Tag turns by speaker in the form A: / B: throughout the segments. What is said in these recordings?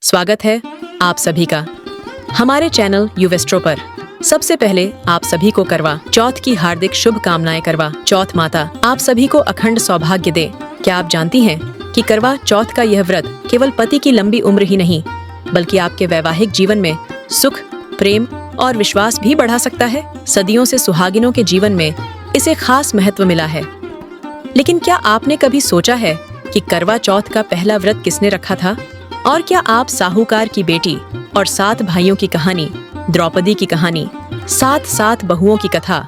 A: स्वागत है आप सभी का हमारे चैनल युवेस्ट्रो पर। सबसे पहले आप सभी को करवा चौथ की हार्दिक शुभकामनाएं। करवा चौथ माता आप सभी को अखंड सौभाग्य दे। क्या आप जानती हैं कि करवा चौथ का यह व्रत केवल पति की लंबी उम्र ही नहीं बल्कि आपके वैवाहिक जीवन में सुख, प्रेम और विश्वास भी बढ़ा सकता है। सदियों से सुहागिनों के जीवन में इसे खास महत्व मिला है। लेकिन क्या आपने कभी सोचा है कि करवा चौथ का पहला व्रत किसने रखा था? और क्या आप साहूकार की बेटी और 7 भाइयों की कहानी, द्रौपदी की कहानी, 7 बहुओं की कथा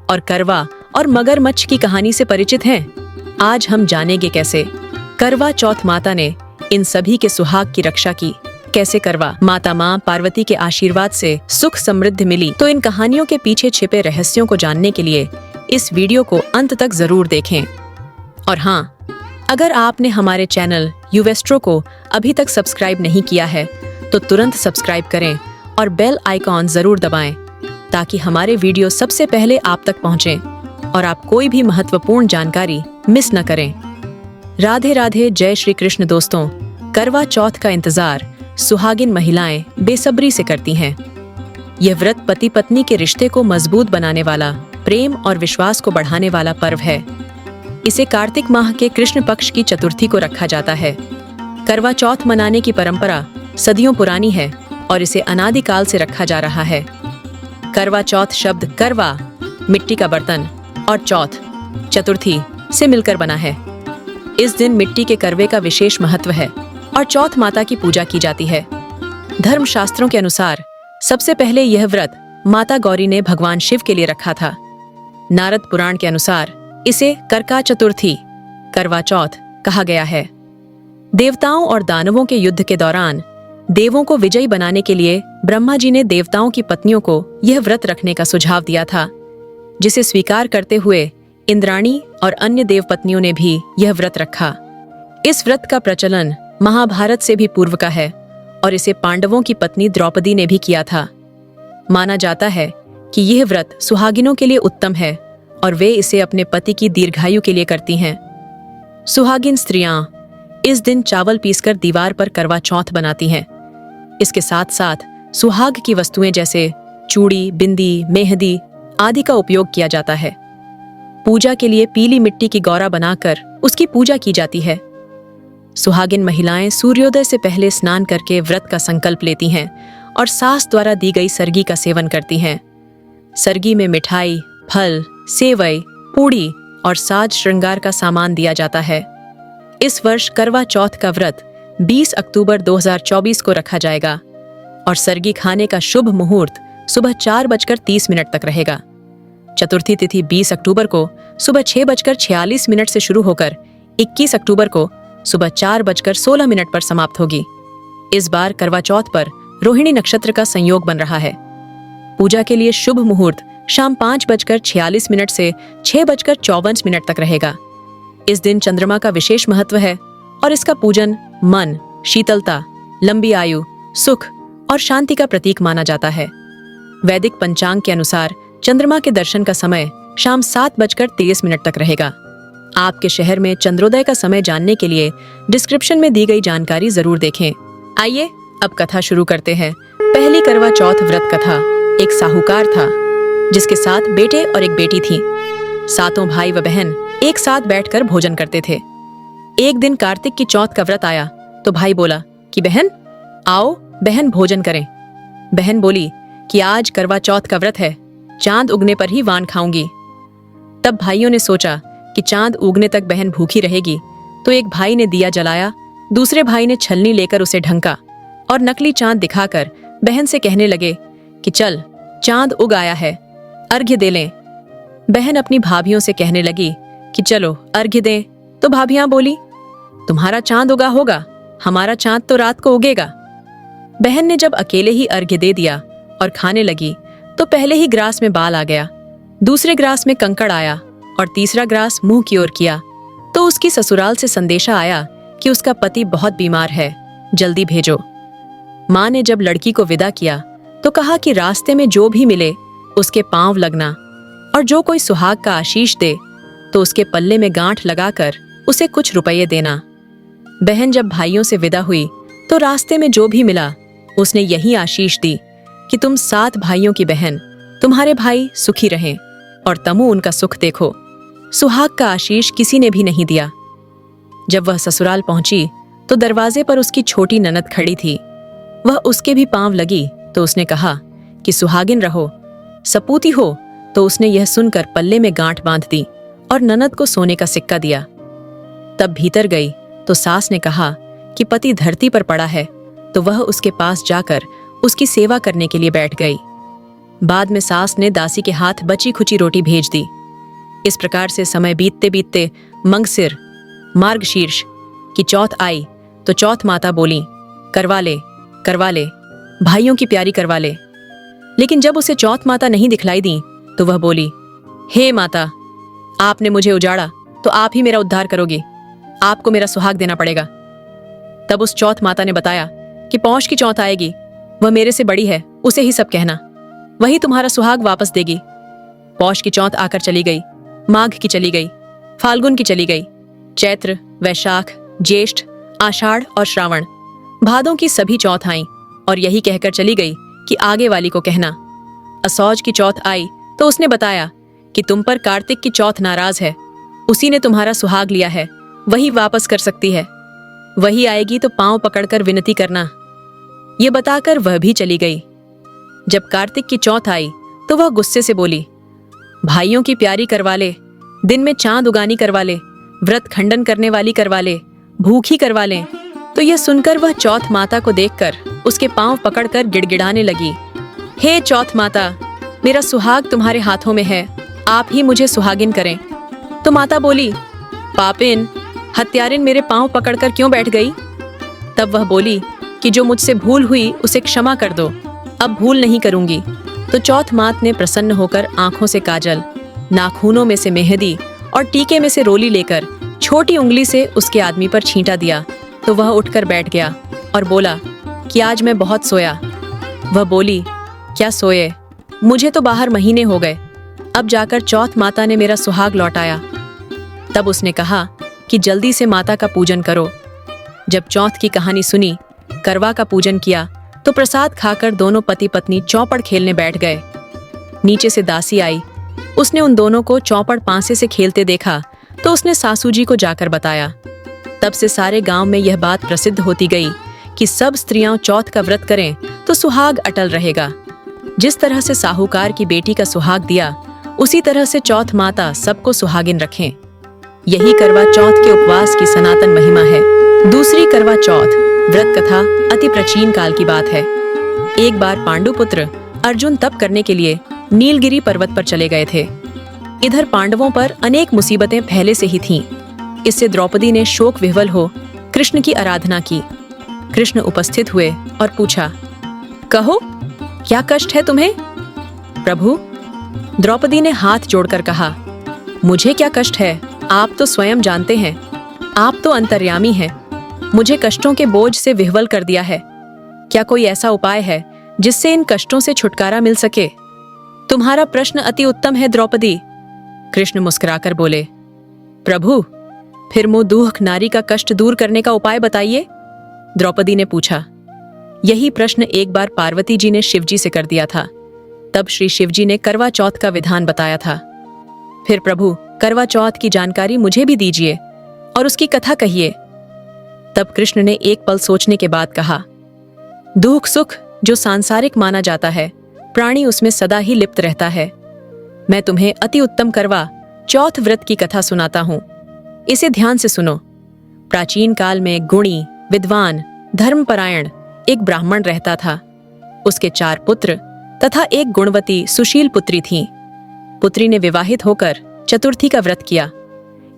A: और करवा और मगरमच्छ की कहानी से परिचित हैं? आज हम जानेंगे कैसे करवा चौथ माता ने इन सभी के सुहाग की रक्षा की। कैसे करवा माता माँ पार्वती के आशीर्वाद से सुख समृद्धि मिली। तो इन कहानियों के पीछे छिपे रहस्यों को जानने के लिए इस वीडियो को अंत तक जरूर देखें। और हाँ, अगर आपने हमारे चैनल युवेस्ट्रो को अभी तक सब्सक्राइब नहीं किया है तो तुरंत सब्सक्राइब करें और बेल आइकॉन जरूर दबाएं ताकि हमारे वीडियो सबसे पहले आप तक पहुंचें और आप कोई भी महत्वपूर्ण जानकारी मिस न करें। राधे राधे, जय श्री कृष्ण। दोस्तों, करवा चौथ का इंतजार सुहागिन महिलाएं बेसब्री से करती हैं। यह व्रत पति पत्नी के रिश्ते को मजबूत बनाने वाला, प्रेम और विश्वास को बढ़ाने वाला पर्व है। इसे कार्तिक माह के कृष्ण पक्ष की चतुर्थी को रखा जाता है। करवा चौथ मनाने की परंपरा सदियों पुरानी है और इसे अनादिकाल से रखा जा रहा है। करवा चौथ शब्द करवा मिट्टी का बर्तन और चौथ चतुर्थी से मिलकर बना है। इस दिन मिट्टी के करवे का विशेष महत्व है और चौथ माता की पूजा की जाती है। धर्मशास्त्रों के अनुसार सबसे पहले यह व्रत माता गौरी ने भगवान शिव के लिए रखा था। नारद पुराण के अनुसार इसे करका चतुर्थी, करवा चौथ कहा गया है। देवताओं और दानवों के युद्ध के दौरान देवों को विजयी बनाने के लिए ब्रह्मा जी ने देवताओं की पत्नियों को यह व्रत रखने का सुझाव दिया था, जिसे स्वीकार करते हुए इंद्राणी और अन्य देव पत्नियों ने भी यह व्रत रखा। इस व्रत का प्रचलन महाभारत से भी पूर्व का है और इसे पांडवों की पत्नी द्रौपदी ने भी किया था। माना जाता है कि यह व्रत सुहागिनों के लिए उत्तम है और वे इसे अपने पति की दीर्घायु के लिए करती हैं। सुहागिन स्त्रियां इस दिन चावल पीसकर दीवार पर करवा चौथ बनाती हैं। इसके साथ साथ सुहाग की वस्तुएं जैसे चूड़ी, बिंदी, मेहंदी आदि का उपयोग किया जाता है। पूजा के लिए पीली मिट्टी की गौरा बनाकर उसकी पूजा की जाती है। सुहागिन महिलाएं सूर्योदय से पहले स्नान करके व्रत का संकल्प लेती हैं और सास द्वारा दी गई सरगी का सेवन करती हैं। सरगी में मिठाई, फल, सेवई, पूड़ी और साज श्रृंगार का सामान दिया जाता है। इस वर्ष करवा चौथ का व्रत 20 अक्टूबर 2024 को रखा जाएगा और सरगी खाने का शुभ मुहूर्त सुबह 4:30 तक रहेगा। चतुर्थी तिथि 20 अक्टूबर को सुबह 6:46 से शुरू होकर 21 अक्टूबर को सुबह 4:16 पर समाप्त होगी। इस बार करवा चौथ पर रोहिणी नक्षत्र का संयोग बन रहा है। पूजा के लिए शुभ मुहूर्त शाम 5:46 से 6:54 तक रहेगा। इस दिन चंद्रमा का विशेष महत्व है और इसका पूजन मन, शीतलता, लंबी आयु, सुख और शांति का प्रतीक माना जाता है। वैदिक पंचांग के अनुसार चंद्रमा के दर्शन का समय शाम 7:23 तक रहेगा। आपके शहर में चंद्रोदय का समय जानने के लिए डिस्क्रिप्शन में दी गई जानकारी जरूर देखें। आइए अब कथा शुरू करते हैं। पहली करवा चौथ व्रत कथा। एक साहूकार था जिसके 7 बेटे और एक बेटी थी। 7 भाई व बहन एक साथ बैठकर भोजन करते थे। एक दिन कार्तिक की चौथ का व्रत आया तो भाई बोला कि बहन आओ, बहन भोजन करें। बहन बोली कि आज करवा चौथ का व्रत है, चांद उगने पर ही वान खाऊंगी। तब भाइयों ने सोचा कि चांद उगने तक बहन भूखी रहेगी, तो एक भाई ने दिया जलाया, दूसरे भाई ने छलनी लेकर उसे ढंका और नकली चांद दिखाकर बहन से कहने लगे कि चल, चांद उग आया है, अर्घ्य दे लें। बहन अपनी भाभियों से कहने लगी कि चलो अर्घ्य दें, तो भाभियां बोली तुम्हारा चांद उगा होगा, हमारा चांद तो रात को उगेगा। बहन ने जब अकेले ही अर्घ्य दे दिया और खाने लगी तो पहले ही ग्रास में बाल आ गया, दूसरे ग्रास में कंकड़ आया और तीसरा ग्रास मुंह की ओर किया तो उसकी ससुराल से संदेशा आया कि उसका पति बहुत बीमार है, जल्दी भेजो। माँ ने जब लड़की को विदा किया तो कहा कि रास्ते में जो भी मिले उसके पांव लगना और जो कोई सुहाग का आशीष दे तो उसके पल्ले में गांठ लगाकर उसे कुछ रुपये देना। बहन जब भाइयों से विदा हुई तो रास्ते में जो भी मिला उसने यही आशीष दी कि तुम 7 भाइयों की बहन, तुम्हारे भाई सुखी रहें और तमु उनका सुख देखो। सुहाग का आशीष किसी ने भी नहीं दिया। जब वह ससुराल पहुंची तो दरवाजे पर उसकी छोटी ननद खड़ी थी। वह उसके भी पांव लगी तो उसने कहा कि सुहागिन रहो, सपूती हो। तो उसने यह सुनकर पल्ले में गांठ बांध दी और ननद को सोने का सिक्का दिया। तब भीतर गई तो सास ने कहा कि पति धरती पर पड़ा है, तो वह उसके पास जाकर उसकी सेवा करने के लिए बैठ गई। बाद में सास ने दासी के हाथ बची खुची रोटी भेज दी। इस प्रकार से समय बीतते बीतते मंगसिर मार्गशीर्ष की चौथ आई तो चौथ माता बोली, करवा ले, भाइयों की प्यारी करवा ले। लेकिन जब उसे चौथ माता नहीं दिखलाई दी तो वह बोली, हे माता, आपने मुझे उजाड़ा तो आप ही मेरा उद्धार करोगे, आपको मेरा सुहाग देना पड़ेगा। तब उस चौथ माता ने बताया कि पौष की चौथ आएगी, वह मेरे से बड़ी है, उसे ही सब कहना, वही तुम्हारा सुहाग वापस देगी। पौष की चौथ आकर चली गई, माघ की चली गई, फाल्गुन की चली गई, चैत्र, वैशाख, ज्येष्ठ, आषाढ़ और श्रावण, भादों की सभी चौथ आईं और यही कहकर चली गई कि आगे वाली को कहना। असौज की चौथ आई तो उसने बताया कि तुम पर कार्तिक की चौथ नाराज है, उसी ने तुम्हारा सुहाग लिया है, वही वापस कर सकती है, वही आएगी तो पांव पकड़कर विनती करना। ये बताकर वह भी चली गई। जब कार्तिक की चौथ आई तो वह गुस्से से बोली, भाइयों की प्यारी करवा ले, दिन में चांद उगानी करवा ले, व्रत खंडन करने वाली करवा ले, भूखी करवा ले। तो यह सुनकर वह चौथ माता को देखकर उसके पांव पकड़कर गिड़गिड़ाने लगी, हे चौथ माता, मेरा सुहाग तुम्हारे हाथों में है, आप ही मुझे सुहागिन करें। तो माता बोली, पापिन, हत्यारिन मेरे पांव पकड़कर क्यों बैठ गई? तब वह बोली कि जो मुझसे भूल हुई उसे क्षमा कर दो, अब भूल नहीं करूंगी। तो चौथ मात ने प्रसन्न होकर आंखों से काजल, नाखूनों में से मेहंदी और टीके में से रोली लेकर छोटी उंगली से उसके आदमी पर छींटा दिया तो वह उठकर बैठ गया और बोला कि आज मैं बहुत सोया। वह बोली, क्या सोए, मुझे तो बाहर महीने हो गए, अब जाकर चौथ माता ने मेरा सुहाग लौटाया। तब उसने कहा कि जल्दी से माता का पूजन करो। जब चौथ की कहानी सुनी, करवा का पूजन किया तो प्रसाद खाकर दोनों पति पत्नी चौपड़ खेलने बैठ गए। नीचे से दासी आई, उसने उन दोनों को चौपड़ पांसे से खेलते देखा तो उसने सासू जी को जाकर बताया। तब से सारे गांव में यह बात प्रसिद्ध होती गई कि सब स्त्रियां चौथ का व्रत करें तो सुहाग अटल रहेगा। जिस तरह से साहूकार की बेटी का सुहाग दिया, उसी तरह से चौथ माता सबको सुहागिन रखें। यही करवा चौथ के उपवास की सनातन महिमा है। दूसरी करवा चौथ व्रत कथा अति प्राचीन काल की बात है। एक बार पांडुपुत्र अर्जुन तप करने के लिए नीलगिरी पर्वत पर चले गए थे। इधर पांडवों पर अनेक मुसीबतें पहले से ही थीं। इससे द्रौपदी ने शोक विह्वल हो कृष्ण की आराधना की। कृष्ण उपस्थित हुए और पूछा, कहो क्या कष्ट है तुम्हें? प्रभु, द्रौपदी ने हाथ जोड़कर कहा, मुझे क्या कष्ट है, आप तो स्वयं जानते हैं, आप तो अंतर्यामी हैं, मुझे कष्टों के बोझ से विह्वल कर दिया है। क्या कोई ऐसा उपाय है जिससे इन कष्टों से छुटकारा मिल सके? तुम्हारा प्रश्न अति उत्तम है द्रौपदी। कृष्ण मुस्कुराकर बोले, प्रभु, फिर मुंह दूह नारी का कष्ट दूर करने का उपाय बताइए। द्रौपदी ने पूछा। यही प्रश्न एक बार पार्वती जी ने शिवजी से कर दिया था। तब श्री शिवजी ने करवा चौथ का विधान बताया था। फिर प्रभु, करवा चौथ की जानकारी मुझे भी दीजिए और उसकी कथा कहिए। तब कृष्ण ने एक पल सोचने के बाद कहा, दुख सुख जो सांसारिक माना जाता है, प्राणी उसमें सदा ही लिप्त रहता है। मैं तुम्हें अति उत्तम करवा चौथ व्रत की कथा सुनाता हूं, इसे ध्यान से सुनो। प्राचीन काल में गुणी, विद्वान, धर्मपरायण एक ब्राह्मण रहता था। उसके 4 पुत्र तथा एक गुणवती सुशील पुत्री थी। पुत्री ने विवाहित होकर चतुर्थी का व्रत किया,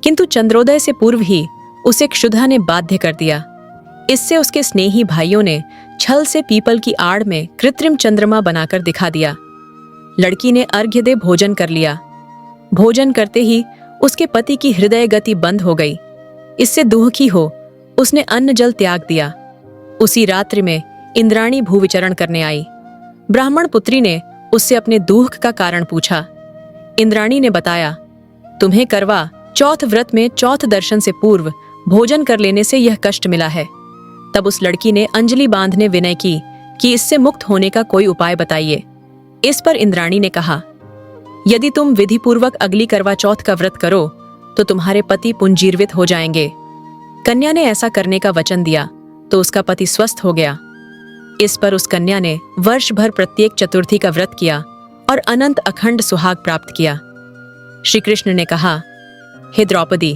A: किंतु चंद्रोदय से पूर्व ही उसे क्षुधा ने बाध्य कर दिया। इससे उसके स्नेही भाइयों ने छल से पीपल की आड़ में कृत्रिम चंद्रमा बनाकर दिखा दिया। लड़की ने अर्घ्य दे भोजन कर लिया। भोजन करते ही उसके पति की हृदय गति बंद हो गई। इससे दुखी हो उसने अन्न जल त्याग दिया। उसी रात्रि में इंद्राणी भूविचरण करने आई। ब्राह्मण पुत्री ने उससे अपने दुख का कारण पूछा। इंद्राणी ने बताया, तुम्हें करवा चौथ व्रत में चौथ दर्शन से पूर्व भोजन कर लेने से यह कष्ट मिला है। तब उस लड़की ने अंजलि बांधने विनय की कि इससे मुक्त होने का कोई उपाय बताइए। इस पर इंद्राणी ने कहा, यदि तुम विधिपूर्वक अगली करवा चौथ का व्रत करो तो तुम्हारे पति पुंजीर्वित हो जाएंगे। कन्या ने ऐसा करने का वचन दिया तो उसका पति स्वस्थ हो गया। इस पर उस कन्या ने वर्ष भर प्रत्येक चतुर्थी का व्रत किया और अनंत अखंड सुहाग प्राप्त किया। श्री कृष्ण ने कहा, हे द्रौपदी,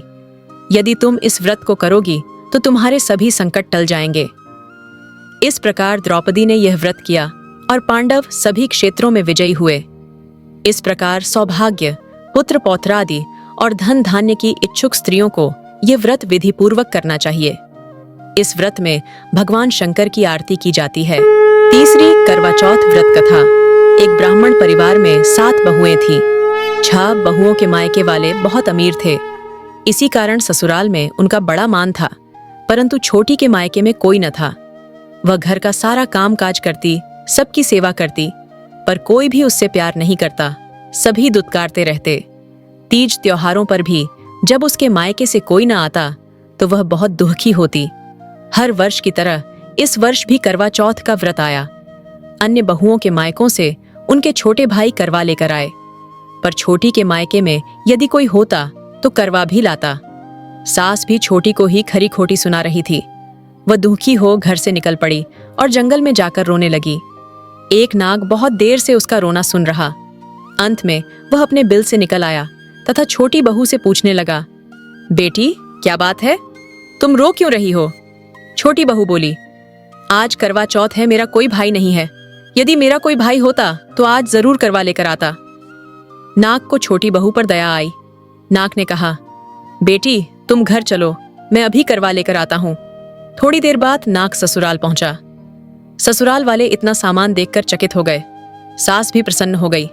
A: यदि तुम इस व्रत को करोगी तो तुम्हारे सभी संकट टल जाएंगे। इस प्रकार द्रौपदी ने यह व्रत किया और पांडव सभी क्षेत्रों में विजयी हुए। इस प्रकार सौभाग्य, पुत्र पौत्रादि और धन धान्य की इच्छुक स्त्रियों को यह व्रत विधि पूर्वक करना चाहिए। इस व्रत में भगवान शंकर की आरती की जाती है। तीसरी करवा चौथ व्रत कथा। एक ब्राह्मण परिवार में 7 बहुएं थीं। 6 बहुओं के मायके वाले बहुत अमीर थे। इसी कारण ससुराल में उनका बड़ा मान था, परंतु छोटी के मायके में कोई न था। वह घर का सारा काम काज करती, सबकी सेवा करती, पर कोई भी उससे प्यार नहीं करता। सभी दुत्कारते रहते। तीज त्योहारों पर भी जब उसके मायके से कोई न आता तो वह बहुत दुखी होती। हर वर्ष की तरह इस वर्ष भी करवा चौथ का व्रत आया। अन्य बहुओं के मायकों से उनके छोटे भाई करवा लेकर आए, पर छोटी के मायके में यदि कोई होता तो करवा भी लाता। सास भी छोटी को ही खरी खोटी सुना रही थी। वह दुखी हो घर से निकल पड़ी और जंगल में जाकर रोने लगी। एक नाग बहुत देर से उसका रोना सुन रहा। अंत में वह अपने बिल से निकल आया तथा छोटी बहू से पूछने लगा, बेटी क्या बात है, तुम रो क्यों रही हो? छोटी बहू बोली, आज करवा चौथ है, मेरा कोई भाई नहीं है। यदि मेरा कोई भाई होता तो आज जरूर करवा लेकर आता। नाग को छोटी बहू पर दया आई। नाग ने कहा, बेटी तुम घर चलो, मैं अभी करवा लेकर आता हूँ। थोड़ी देर बाद नाग ससुराल पहुंचा। ससुराल वाले इतना सामान देखकर चकित हो गए। सास भी प्रसन्न हो गई।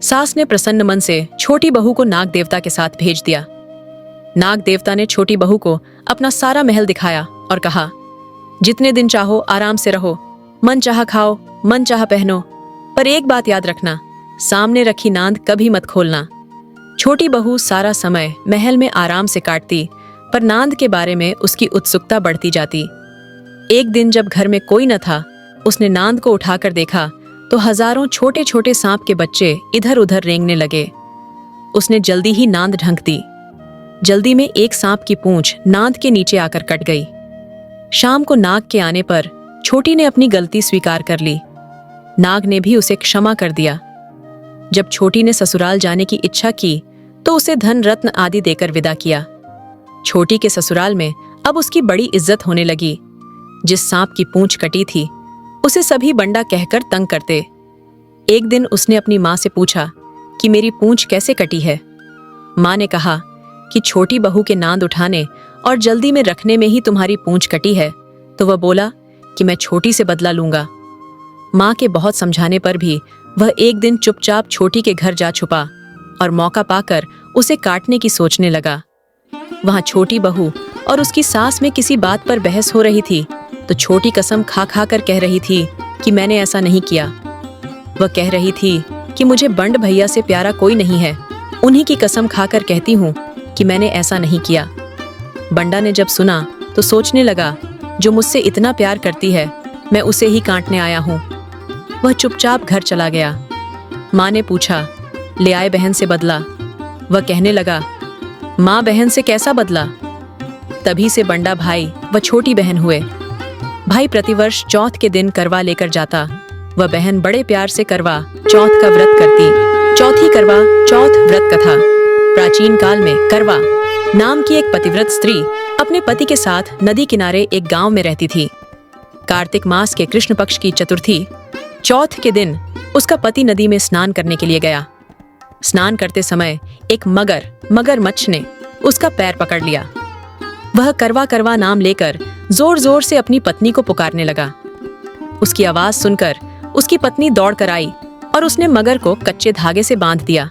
A: सास ने प्रसन्न मन से छोटी बहू को नाग देवता के साथ भेज दिया। नाग देवता ने छोटी बहू को अपना सारा महल दिखाया और कहा, जितने दिन चाहो आराम से रहो, मन चाहा खाओ, मन चाहा पहनो, पर एक बात याद रखना, सामने रखी नांद कभी मत खोलना। छोटी बहू सारा समय महल में आराम से काटती, पर नांद के बारे में उसकी उत्सुकता बढ़ती जाती। एक दिन जब घर में कोई न था, उसने नांद को उठाकर देखा तो हजारों छोटे छोटे सांप के बच्चे इधर उधर रेंगने लगे। उसने जल्दी ही नांद ढंक दी। जल्दी में एक सांप की पूंछ नांद के नीचे आकर कट गई। शाम को नाग के आने पर छोटी ने अपनी गलती स्वीकार कर ली। नाग ने भी उसे क्षमा कर दिया। जब छोटी ने ससुराल जाने की इच्छा की तो उसे धन रत्न आदि देकर विदा किया। छोटी के ससुराल में अब उसकी बड़ी इज्जत होने लगी। जिस सांप की पूंछ कटी थी उसे सभी बंडा कहकर तंग करते। एक दिन उसने अपनी माँ से पूछा कि मेरी पूंछ कैसे कटी है। माँ ने कहा कि छोटी बहू के नांद उठाने और जल्दी में रखने में ही तुम्हारी पूंछ कटी है। तो वह बोला कि मैं छोटी से बदला लूंगा। माँ के बहुत समझाने पर भी वह एक दिन चुपचाप छोटी के घर जा छुपा और मौका पाकर उसे काटने की सोचने लगा। वहां छोटी बहू और उसकी सास में किसी बात पर बहस हो रही थी तो छोटी कसम खा खा कर कह रही थी कि मैंने ऐसा नहीं किया। वह कह रही थी कि मुझे बंड भैया से प्यारा कोई नहीं है, उन्हीं की कसम खाकर कहती हूँ कि मैंने ऐसा नहीं किया। बंडा ने जब सुना तो सोचने लगा, जो मुझसे इतना प्यार करती है मैं उसे ही काटने आया हूँ। वह चुपचाप घर चला गया। माँ ने पूछा, ले आए बहन से बदला? वह कहने लगा, माँ बहन से कैसा बदला? तभी से बंडा भाई व छोटी बहन हुए। भाई प्रतिवर्ष चौथ के दिन करवा लेकर जाता, वह बहन बड़े प्यार से करवा चौथ का व्रत करती। चौथी करवा चौथ व्रत कथा। प्राचीन काल में करवा नाम की एक पतिव्रत स्त्री अपने पति के साथ नदी किनारे एक गांव में रहती थी। कार्तिक मास के कृष्ण पक्ष की चतुर्थी चौथ के दिन उसका पति नदी में स्नान करने के लिए गया। स्नान करते समय एक मगरमच्छ ने उसका पैर पकड़ लिया। वह करवा करवा नाम लेकर जोर जोर से अपनी पत्नी को पुकारने लगा। उसकी आवाज सुनकर उसकी पत्नी दौड़ कर आई और उसने मगर को कच्चे धागे से बांध दिया।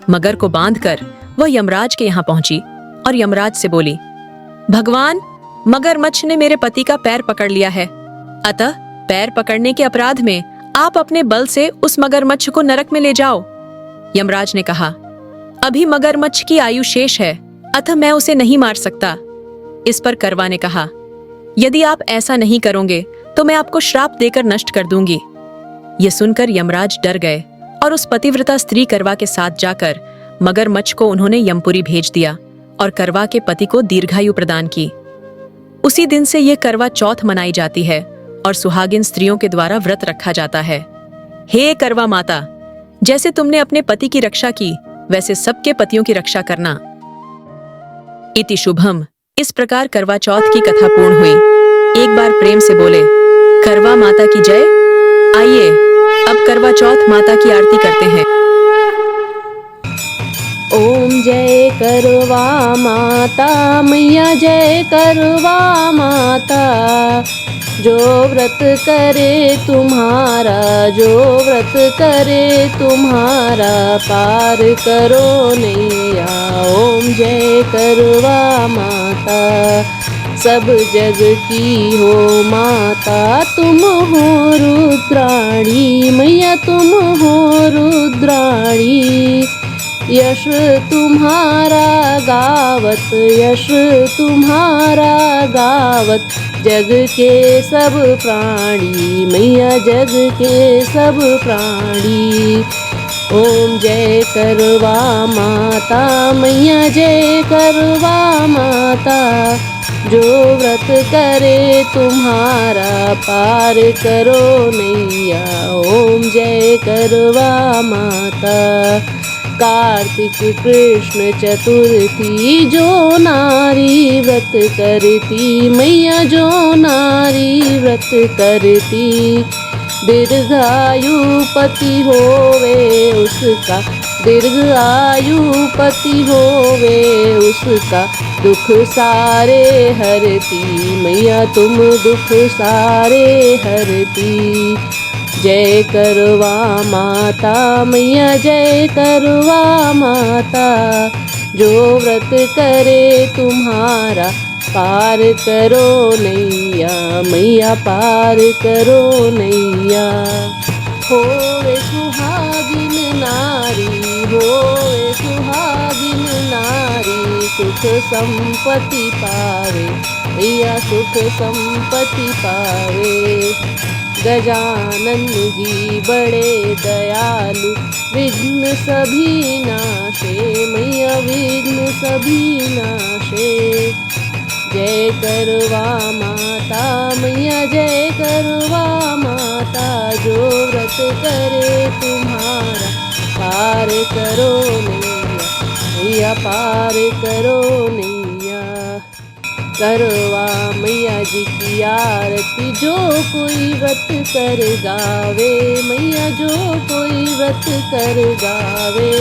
A: मगर को बांधकर वह यमराज के यहाँ पहुंची और यमराज से बोली, भगवान, मगरमच्छ ने मेरे पति का पैर पकड़ लिया है, अतः पैर पकड़ने के अपराध में आप अपने बल से उस मगरमच्छ को नरक में ले जाओ। यमराज ने कहा, अभी मगरमच्छ की आयु शेष है, अतः मैं उसे नहीं मार सकता। इस पर करवा ने कहा, यदि आप ऐसा नहीं करोगे तो मैं आपको श्राप देकर नष्ट कर दूंगी। ये सुनकर यमराज डर गए और उस पतिव्रता स्त्री करवा के साथ जाकर मगरमच्छ को उन्होंने यमपुरी भेज दिया और करवा के पति को दीर्घायु प्रदान की। उसी दिन से ये करवा चौथ मनाई जाती है और सुहागिन स्त्रियों के द्वारा व्रत रखा जाता है। हे करवा माता, जैसे तुमने अपने पति की रक्षा की वैसे सबके पतियों की रक्षा करना। इति शुभम। इस प्रकार करवा चौथ की कथा पूर्ण हुई। एक बार प्रेम से बोले करवा माता की जय। आइए अब करवा चौथ माता की आरती करते हैं।
B: ओम जय करवा माता मैया, जय करवा माता। जो व्रत करे तुम्हारा, जो व्रत करे तुम्हारा, पार करो नैया। ओम जय करवा माता, सब जग की हो माता। तुम हो रुद्राणी मैया, तुम हो रुद्राणी। यश तुम्हारा गावत, यश तुम्हारा गावत, जग के सब प्राणी मैया, जग के सब प्राणी। ओम जय करवा माता मैया, जय करवा माता। जो व्रत करे तुम्हारा, पार करो नैया। ओम जय करवा माता। कार्तिक कृष्ण चतुर्थी, जो नारी व्रत करती मैया, जो नारी व्रत करती, दीर्घायु पति होवे उसका, दीर्घायु पति होवे उसका। दुख सारे हरती मैया, तुम दुख सारे हरती। जय करवा माता मैया, जय करवा माता। जो व्रत करे तुम्हारा, पार करो नैया मैया, पार करो नैया। होवे सुहागिन नारी, होवे सुहागिन नारी, सुख संपत्ति पावे मैया, सुख संपत्ति पावे। गजानन जी बड़े दयालु, विघ्न सभी नाशे मैया, विघ्न सभी नाशे। जय करवा माता मैया, जय करवा माता। जो व्रत करे तुम्हारा, पार करो नैया मैया, पार करो नैया। करवा मैया जी की आरती, जो कोई व्रत कर गावे मैया, जो कोई व्रत कर गावे।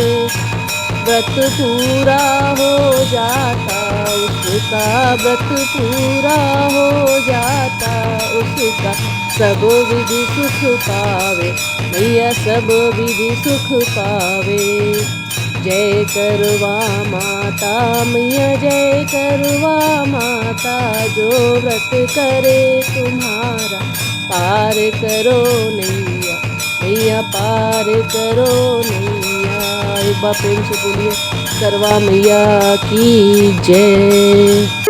B: व्रत पूरा हो जाता उसका, व्रत पूरा हो जाता उसका। सब विधि सुख पावे मैया, सब विधि सुख पावे। जय करवा माता मैया, जय करवा माता। जो व्रत करे तुम्हारा, पार करो नैया मैया, पार करो नैया। एक बार प्रेम से बोलिए करवा मैया की जय।